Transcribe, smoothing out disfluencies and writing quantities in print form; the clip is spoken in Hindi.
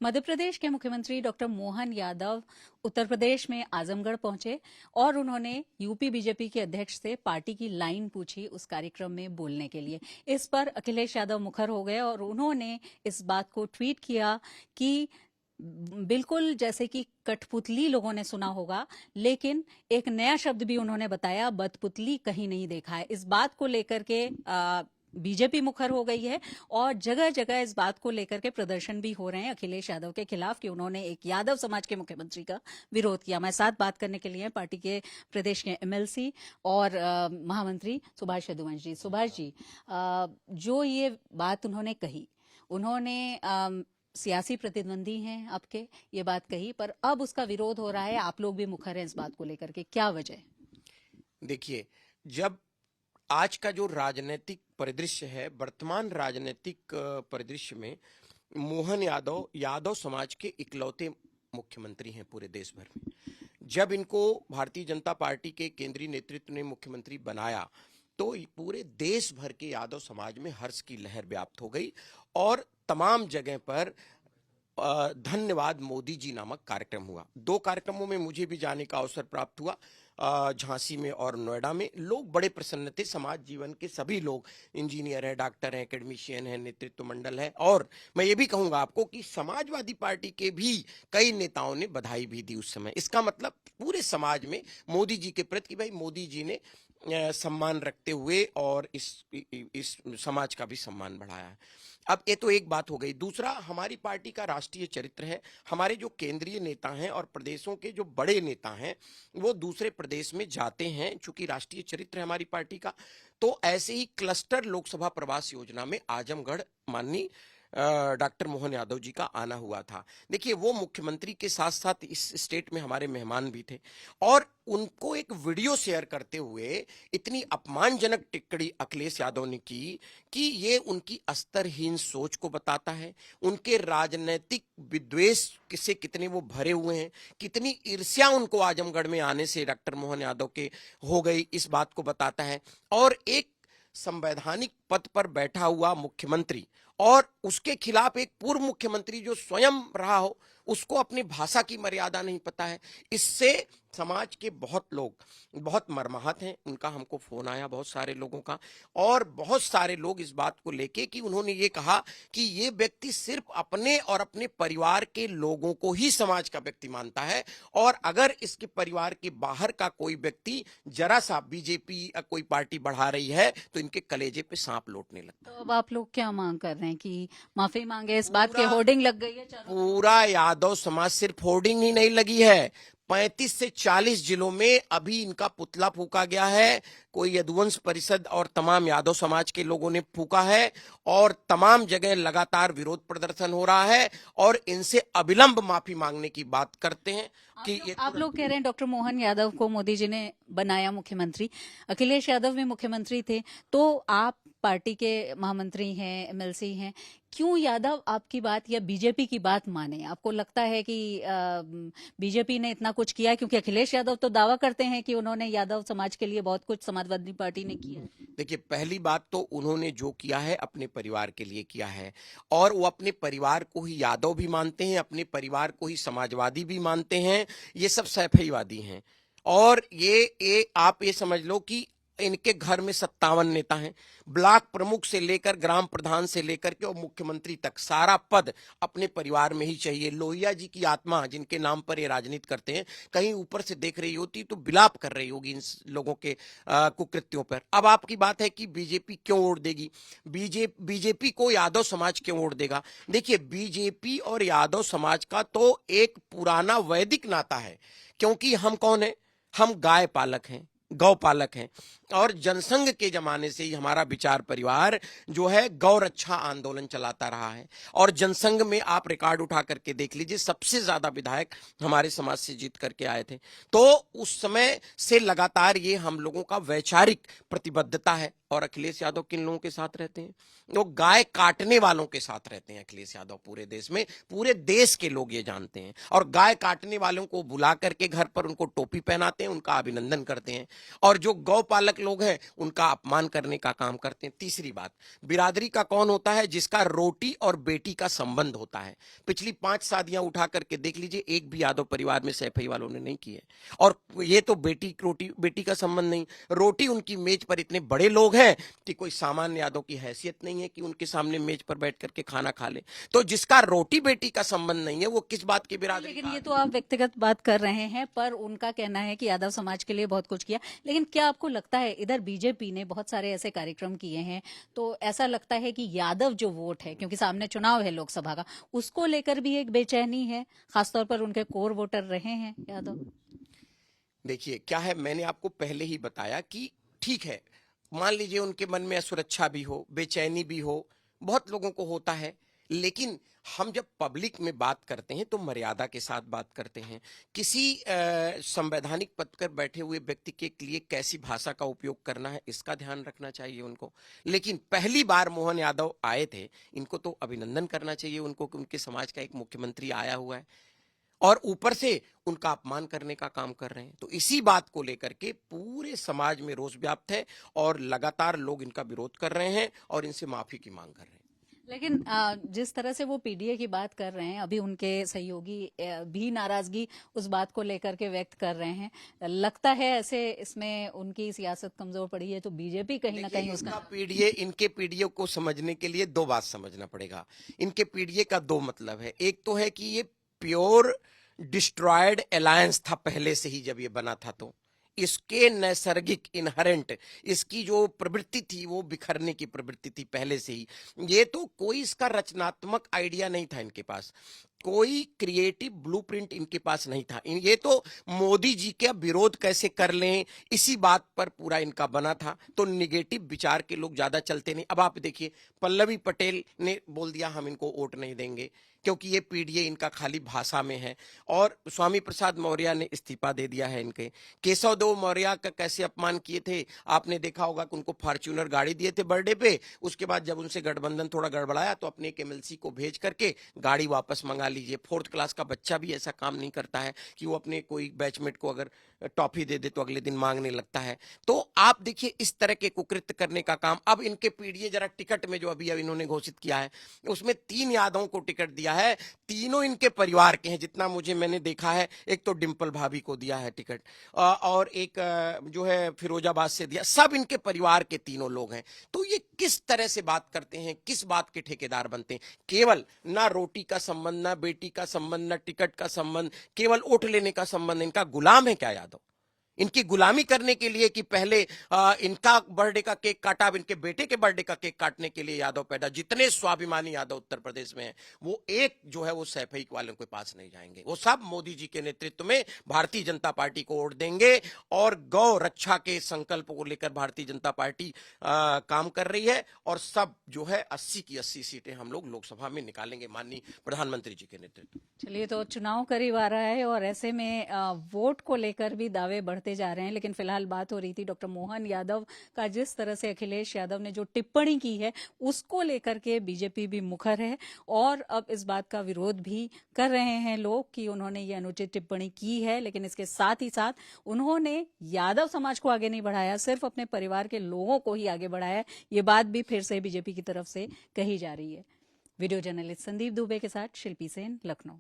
मध्य प्रदेश के मुख्यमंत्री डॉक्टर मोहन यादव उत्तर प्रदेश में आजमगढ़ पहुंचे और उन्होंने यूपी बीजेपी के अध्यक्ष से पार्टी की लाइन पूछी उस कार्यक्रम में बोलने के लिए। इस पर अखिलेश यादव मुखर हो गए और उन्होंने इस बात को ट्वीट किया कि बिल्कुल जैसे कि कठपुतली लोगों ने सुना होगा, लेकिन एक नया शब्द भी उन्होंने बताया, बदपुतली कहीं नहीं देखा है। इस बात को लेकर के बीजेपी मुखर हो गई है और जगह जगह इस बात को लेकर के प्रदर्शन भी हो रहे हैं अखिलेश यादव के खिलाफ कि उन्होंने एक यादव समाज के मुख्यमंत्री का विरोध किया। हमारे साथ बात करने के लिए पार्टी के प्रदेश के एमएलसी और महामंत्री सुभाष यदुवंशी जी। सुभाष जी, जो ये बात उन्होंने कही, उन्होंने सियासी प्रतिद्वंदी हैं आपके, ये बात कही, पर अब उसका विरोध हो रहा है, आप लोग भी मुखर हैं इस बात को लेकर के, क्या वजह? देखिए, जब आज का जो राजनीतिक परिदृश्य है, वर्तमान राजनीतिक परिदृश्य में मोहन यादव यादव समाज के इकलौते मुख्यमंत्री हैं पूरे देश भर में। जब इनको भारतीय जनता पार्टी के केंद्रीय नेतृत्व ने मुख्यमंत्री बनाया तो पूरे देश भर के यादव समाज में हर्ष की लहर व्याप्त हो गई और तमाम जगह पर धन्यवाद मोदी जी नामक कार्यक्रम हुआ। 2 कार्यक्रमों में मुझे भी जाने का अवसर प्राप्त हुआ, झांसी में और नोएडा में। लोग बड़े प्रसन्न थे, समाज जीवन के सभी लोग, इंजीनियर हैं, डॉक्टर हैं, एकेडमिशियन हैं, नेतृत्व मंडल है। और मैं ये भी कहूंगा आपको कि समाजवादी पार्टी के भी कई नेताओं ने बधाई भी दी उस समय। इसका मतलब पूरे समाज में मोदी जी के प्रति कि भाई मोदी जी ने सम्मान रखते हुए और इस समाज का भी सम्मान बढ़ाया है। अब ये तो एक बात हो गई। दूसरा, हमारी पार्टी का राष्ट्रीय चरित्र है। हमारे जो केंद्रीय नेता हैं और प्रदेशों के जो बड़े नेता हैं वो दूसरे प्रदेश में जाते हैं, चूंकि राष्ट्रीय चरित्र है हमारी पार्टी का। तो ऐसे ही क्लस्टर लोकसभा प्रवास योजना में आजमगढ़ माननीय डॉक्टर मोहन यादव जी का आना हुआ था। देखिए, वो मुख्यमंत्री के साथ साथ इस स्टेट में हमारे मेहमान भी थे और उनको एक वीडियो शेयर करते हुए इतनी अपमानजनक टिप्पणी अखिलेश यादव ने की कि ये उनकी स्तरहीन सोच को बताता है, उनके राजनीतिक विद्वेष से कितने वो भरे हुए हैं, कितनी ईर्ष्या उनको आजमगढ़ में आने से डॉक्टर मोहन यादव के हो गई, इस बात को बताता है। और एक संवैधानिक पद पर बैठा हुआ मुख्यमंत्री और उसके खिलाफ एक पूर्व मुख्यमंत्री जो स्वयं रहा हो, उसको अपनी भाषा की मर्यादा नहीं पता है। इससे समाज के बहुत लोग बहुत मर्माहत हैं। उनका हमको फोन आया बहुत सारे लोगों का, और बहुत सारे लोग इस बात को लेके कि उन्होंने ये कहा कि ये व्यक्ति सिर्फ अपने और अपने परिवार के लोगों को ही समाज का व्यक्ति मानता है और अगर इसके परिवार के बाहर का कोई व्यक्ति जरा सा बीजेपी या कोई पार्टी बढ़ा रही है तो इनके कलेजे पे सांप लौटने लगता है। तो अब आप लोग क्या मांग कर रहे हैं कि माफी मांगे? इस बात की होर्डिंग लग गई है पूरा यादव समाज, सिर्फ होर्डिंग ही नहीं लगी है, 35 से 40 जिलों में अभी इनका पुतला फूका गया है। कोई यदुवंश परिषद और तमाम यादव समाज के लोगों ने फूका है और तमाम जगह लगातार विरोध प्रदर्शन हो रहा है और इनसे अविलंब माफी मांगने की बात करते हैं कि आप लोग कह रहे हैं डॉक्टर मोहन यादव को मोदी जी ने बनाया मुख्यमंत्री, अखिलेश यादव भी मुख्यमंत्री थे, तो आप पार्टी के महामंत्री हैं, एमएलसी हैं, क्यों यादव आपकी बात या बीजेपी की बात माने? आपको लगता है कि बीजेपी ने इतना कुछ किया? क्योंकि अखिलेश यादव तो दावा करते हैं कि उन्होंने यादव समाज के लिए बहुत कुछ समाजवादी पार्टी ने किया। देखिए, पहली बात तो उन्होंने जो किया है अपने परिवार के लिए किया है और वो अपने परिवार को ही यादव भी मानते हैं, अपने परिवार को ही समाजवादी भी मानते हैं। ये सब सैफईवादी हैं और ये आप ये समझ लो कि इनके घर में 57 नेता हैं, ब्लॉक प्रमुख से लेकर ग्राम प्रधान से लेकर के और मुख्यमंत्री तक सारा पद अपने परिवार में ही चाहिए। लोहिया जी की आत्मा जिनके नाम पर ये राजनीति करते हैं, कहीं ऊपर से देख रही होती तो विलाप कर रही होगी इन लोगों के कुकृत्यों पर। अब आपकी बात है कि बीजेपी क्यों वोट देगी, बीजेपी को यादव समाज क्यों वोट देगा? देखिए, बीजेपी और यादव समाज का तो एक पुराना वैदिक नाता है, क्योंकि हम कौन है? हम गाय पालक हैं, गौ पालक हैं और जनसंघ के जमाने से ही हमारा विचार परिवार जो है गौ रक्षा आंदोलन चलाता रहा है और जनसंघ में आप रिकॉर्ड उठा करके देख लीजिए, सबसे ज्यादा विधायक हमारे समाज से जीत करके आए थे। तो उस समय से लगातार ये हम लोगों का वैचारिक प्रतिबद्धता है और अखिलेश यादव किन लोगों के साथ रहते हैं? वो गाय काटने वालों के साथ रहते हैं अखिलेश यादव। पूरे देश में, पूरे देश के लोग ये जानते हैं। और गाय काटने वालों को बुला करके घर पर उनको टोपी पहनाते हैं, उनका अभिनंदन करते हैं, और जो गौपालक लोग हैं उनका अपमान करने का काम करते हैं। तीसरी बात, बिरादरी का कौन होता है? जिसका रोटी और बेटी का संबंध होता है। पिछली 5 शादियां उठा करके देख लीजिए, एक भी यादव परिवार में सैफई वालों ने नहीं की है। और ये तो बेटी का संबंध नहीं, रोटी उनकी मेज पर इतने बड़े लोग हैं कि कोई सामान्य यादव की हैसियत नहीं है कि उनके सामने मेज पर बैठ करके खाना खा ले। तो जिसका रोटी बेटी का संबंध नहीं है वो किस बात की बिरादरी? लेकिन ये तो आप व्यक्तिगत बात कर रहे हैं, पर उनका कहना है कि यादव समाज के लिए बहुत कुछ किया। लेकिन क्या आपको लगता है, इधर बीजेपी ने बहुत सारे ऐसे कार्यक्रम किए हैं, तो ऐसा लगता है कि यादव जो वोट है, क्योंकि सामने चुनाव है लोकसभा का, उसको लेकर भी एक बेचैनी है, खासतौर पर उनके कोर वोटर रहे हैं यादव? देखिए क्या है, मैंने आपको पहले ही बताया कि ठीक है, मान लीजिए उनके मन में असुरक्षा भी हो, बेचैनी भी हो, बहुत लोगों को होता है। लेकिन हम जब पब्लिक में बात करते हैं तो मर्यादा के साथ बात करते हैं। किसी संवैधानिक पद पर बैठे हुए व्यक्ति के लिए कैसी भाषा का उपयोग करना है, इसका ध्यान रखना चाहिए उनको। लेकिन पहली बार मोहन यादव आए थे, इनको तो अभिनंदन करना चाहिए उनको कि उनके समाज का एक मुख्यमंत्री आया हुआ है, और ऊपर से उनका अपमान करने का काम कर रहे हैं। तो इसी बात को लेकर के पूरे समाज में रोष व्याप्त है, और लगातार लोग इनका विरोध कर रहे हैं और इनसे माफी की मांग कर रहे हैं। लेकिन जिस तरह से वो पीडीए की बात कर रहे हैं, अभी उनके सहयोगी भी नाराजगी उस बात को लेकर के व्यक्त कर रहे हैं, लगता है ऐसे इसमें उनकी सियासत कमजोर पड़ी है, तो बीजेपी कहीं ना कहीं उसका पीडीए, इनके पीडीए को समझने के लिए 2 बात समझना पड़ेगा। इनके पीडीए का 2 मतलब है। एक तो है कि ये प्योर डिस्ट्रॉयड अलायंस था पहले से ही, जब ये बना था तो इसके नैसर्गिक इनहेरेंट इसकी जो प्रवृत्ति थी वो बिखरने की प्रवृत्ति थी पहले से ही। ये तो कोई इसका रचनात्मक आइडिया नहीं था इनके पास, कोई क्रिएटिव ब्लूप्रिंट इनके पास नहीं था। ये तो मोदी जी का विरोध कैसे कर लें, इसी बात पर पूरा इनका बना था। तो निगेटिव विचार के लोग ज्यादा चलते नहीं। अब आप देखिए, पल्लवी पटेल ने बोल दिया हम इनको वोट नहीं देंगे, क्योंकि ये पीडीए इनका खाली भाषा में है। और स्वामी प्रसाद मौर्य ने इस्तीफा दे दिया है इनके। केशव देव मौर्य का कैसे अपमान किए थे, आपने देखा होगा कि उनको फॉर्च्यूनर गाड़ी दिए थे बर्थडे पे। उसके बाद जब उनसे गठबंधन थोड़ा गड़बड़ाया तो अपने एक एमएलसी को भेज करके गाड़ी वापस मंगा लीजिए। 4th क्लास का बच्चा भी ऐसा काम नहीं करता है कि वो अपने कोई बैचमेट को अगर टॉफी दे दे तो अगले दिन मांगने लगता है। तो आप देखिए इस तरह के कुकृत्य करने का काम। अब इनके पीडीए जरा टिकट में जो अभी इन्होंने घोषित किया है, उसमें 3 यादवों को टिकट दिया है। तीनों इनके परिवार के हैं, जितना मैंने देखा है। एक तो डिंपल भाभी को दिया है टिकट, और एक जो है फिरोजाबाद से दिया। सब इनके परिवार के तीनों लोग हैं। तो ये किस तरह से बात करते हैं, किस बात के ठेकेदार बनते हैं? केवल ना रोटी का संबंध, ना बेटी का संबंध, ना टिकट का संबंध, केवल वोट लेने का संबंध। इनका गुलाम है क्या यादव? इनकी गुलामी करने के लिए कि पहले इनका बर्थडे का केक काटा, अब इनके बेटे के बर्थडे का केक काटने के लिए यादव पैदा। जितने स्वाभिमानी यादव उत्तर प्रदेश में हैं, वो एक जो है वो सैफई वालों के पास नहीं जाएंगे। वो सब मोदी जी के नेतृत्व में भारतीय जनता पार्टी को वोट देंगे, और गौ रक्षा के संकल्प को लेकर भारतीय जनता पार्टी काम कर रही है। और सब जो है 80 की 80 सीटें हम लोग लोकसभा में निकालेंगे माननीय प्रधानमंत्री जी के नेतृत्व। चलिए, तो चुनाव करीब आ रहा है और ऐसे में वोट को लेकर भी दावे बढ़ते जा रहे हैं। लेकिन फिलहाल बात हो रही थी डॉक्टर मोहन यादव का, जिस तरह से अखिलेश यादव ने जो टिप्पणी की है उसको लेकर के बीजेपी भी मुखर है, और अब इस बात का विरोध भी कर रहे हैं लोग कि उन्होंने ये अनुचित टिप्पणी की है। लेकिन इसके साथ ही साथ उन्होंने यादव समाज को आगे नहीं बढ़ाया, सिर्फ अपने परिवार के लोगों को ही आगे बढ़ाया। ये बात भी फिर से बीजेपी की तरफ से कही जा रही है। वीडियो जर्नलिस्ट संदीप दुबे के साथ शिल्पी सेन, लखनऊ।